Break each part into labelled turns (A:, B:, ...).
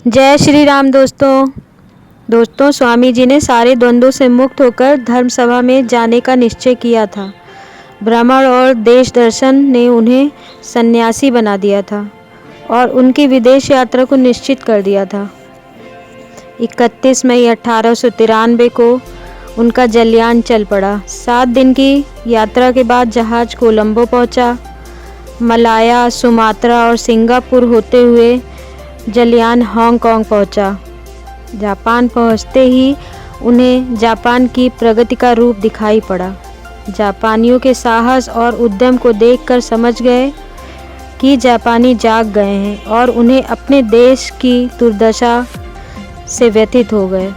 A: जय श्री राम दोस्तों स्वामी जी ने सारे द्वंद्वों से मुक्त होकर धर्म सभा में जाने का निश्चय किया था। भ्रमण और देश दर्शन ने उन्हें सन्यासी बना दिया था और उनकी विदेश यात्रा को निश्चित कर दिया था। 31 मई 1893 को उनका जलयान चल पड़ा। 7 दिन की यात्रा के बाद जहाज कोलंबो पहुंचा। मलाया, सुमात्रा और सिंगापुर होते हुए जलयान हांगकांग पहुंचा। जापान पहुंचते ही उन्हें जापान की प्रगति का रूप दिखाई पड़ा। जापानियों के साहस और उद्यम को देखकर समझ गए कि जापानी जाग गए हैं और उन्हें अपने देश की दुर्दशा से व्यथित हो गए।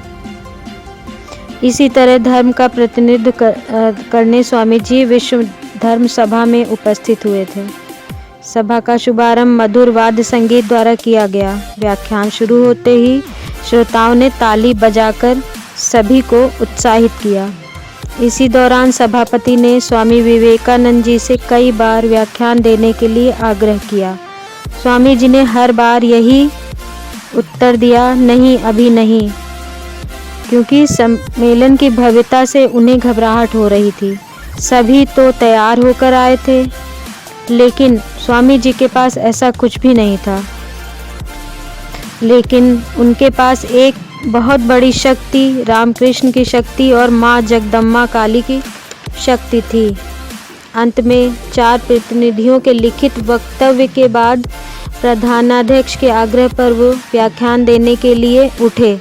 A: इसी तरह धर्म का प्रतिनिधित्व करने स्वामी जी विश्व धर्म सभा में उपस्थित हुए थे। सभा का शुभारंभ मधुर वाद्य संगीत द्वारा किया गया। व्याख्यान शुरू होते ही श्रोताओं ने ताली बजाकर सभी को उत्साहित किया। इसी दौरान सभापति ने स्वामी विवेकानंद जी से कई बार व्याख्यान देने के लिए आग्रह किया। स्वामी जी ने हर बार यही उत्तर दिया, नहीं, अभी नहीं, क्योंकि सम्मेलन की भव्यता से उन्हें घबराहट हो रही थी। सभी तो तैयार होकर आए थे, लेकिन स्वामी जी के पास ऐसा कुछ भी नहीं था। लेकिन उनके पास एक बहुत बड़ी शक्ति, रामकृष्ण की शक्ति और माँ जगदम्बा काली की शक्ति थी। अंत में 4 प्रतिनिधियों के लिखित वक्तव्य के बाद प्रधानाध्यक्ष के आग्रह पर वो व्याख्यान देने के लिए उठे।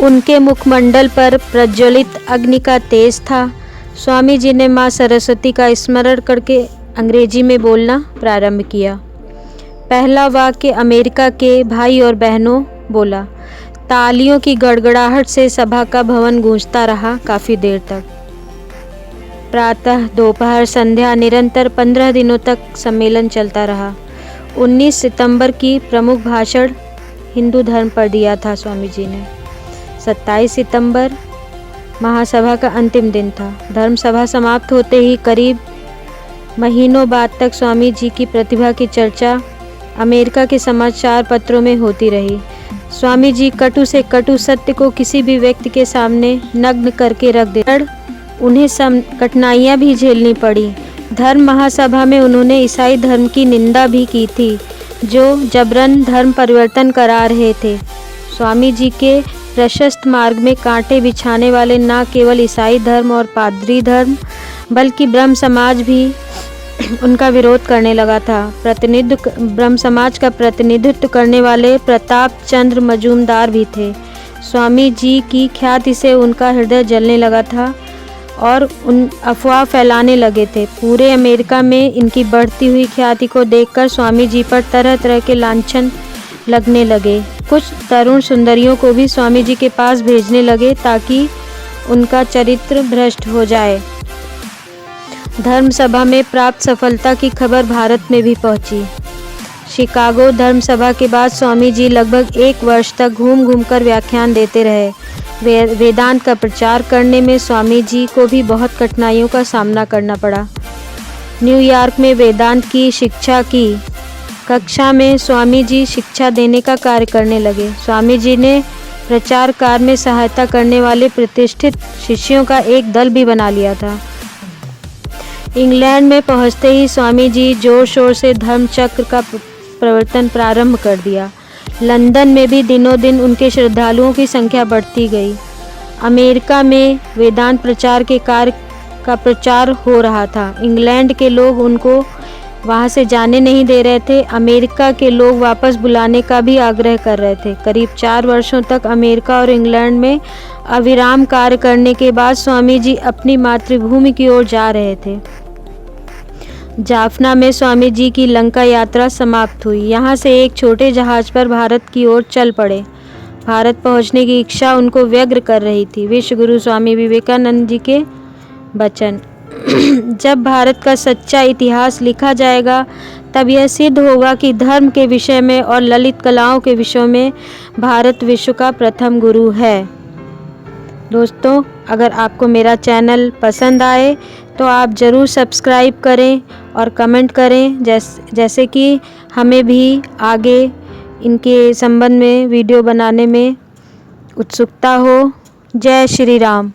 A: उनके मुखमंडल पर प्रज्वलित अग्नि का तेज था। स्वामी जी ने माँ सरस्वती का स्मरण करके अंग्रेजी में बोलना प्रारंभ किया। पहला वाक्य अमेरिका के भाई और बहनों बोला। तालियों की गड़गड़ाहट से सभा का भवन गूंजता रहा काफ़ी देर तक। प्रातः, दोपहर, संध्या निरंतर 15 दिनों तक सम्मेलन चलता रहा। 19 सितंबर की प्रमुख भाषण हिंदू धर्म पर दिया था स्वामी जी ने। 27 सितंबर महासभा का अंतिम दिन था। धर्म सभा समाप्त होते ही करीब महीनों बाद तक स्वामी जी की प्रतिभा की चर्चा अमेरिका के समाचार पत्रों में होती रही। स्वामी जी कटु से कटु सत्य को किसी भी व्यक्ति के सामने नग्न करके रख देते। उन्हें कठिनाइयाँ भी झेलनी पड़ी। धर्म महासभा में उन्होंने ईसाई धर्म की निंदा भी की थी, जो जबरन धर्म परिवर्तन करा रहे थे। स्वामी जी के प्रशस्त मार्ग में कांटे बिछाने वाले न केवल ईसाई धर्म और पादरी धर्म, बल्कि ब्रह्म समाज भी उनका विरोध करने लगा था। ब्रह्म समाज का प्रतिनिधित्व करने वाले प्रताप चंद्र मजूमदार भी थे। स्वामी जी की ख्याति से उनका हृदय जलने लगा था और उन अफवाह फैलाने लगे थे। पूरे अमेरिका में इनकी बढ़ती हुई ख्याति को देखकर स्वामी जी पर तरह तरह के लांछन लगने लगे। कुछ तरुण सुंदरियों को भी स्वामी जी के पास भेजने लगे ताकि उनका चरित्र भ्रष्ट हो जाए। धर्म सभा में प्राप्त सफलता की खबर भारत में भी पहुंची। शिकागो धर्म सभा के बाद स्वामी जी लगभग 1 वर्ष तक घूम घूम कर व्याख्यान देते रहे। वेदांत का प्रचार करने में स्वामी जी को भी बहुत कठिनाइयों का सामना करना पड़ा। न्यूयॉर्क में वेदांत की शिक्षा की कक्षा में स्वामी जी शिक्षा देने का कार्य करने लगे। स्वामी जी ने प्रचार कार्य में सहायता करने वाले प्रतिष्ठित शिष्यों का एक दल भी बना लिया था। इंग्लैंड में पहुंचते ही स्वामी जी जोर शोर से धर्म चक्र का प्रवर्तन प्रारंभ कर दिया। लंदन में भी दिनों दिन उनके श्रद्धालुओं की संख्या बढ़ती गई। अमेरिका में वेदांत प्रचार के कार्य का प्रचार हो रहा था। इंग्लैंड के लोग उनको वहाँ से जाने नहीं दे रहे थे। अमेरिका के लोग वापस बुलाने का भी आग्रह कर रहे थे। करीब 4 वर्षों तक अमेरिका और इंग्लैंड में अविराम कार्य करने के बाद स्वामी जी अपनी मातृभूमि की ओर जा रहे थे। जाफना में स्वामी जी की लंका यात्रा समाप्त हुई। यहाँ से एक छोटे जहाज पर भारत की ओर चल पड़े। भारत पहुँचने की इच्छा उनको व्यग्र कर रही थी। विश्व गुरु स्वामी विवेकानंद जी के वचन। जब भारत का सच्चा इतिहास लिखा जाएगा तब यह सिद्ध होगा कि धर्म के विषय में और ललित कलाओं के विषय में भारत विश्व का प्रथम गुरु है। दोस्तों, अगर आपको मेरा चैनल पसंद आए तो आप ज़रूर सब्सक्राइब करें और कमेंट करें, जैसे कि हमें भी आगे इनके संबंध में वीडियो बनाने में उत्सुकता हो। जय श्री राम।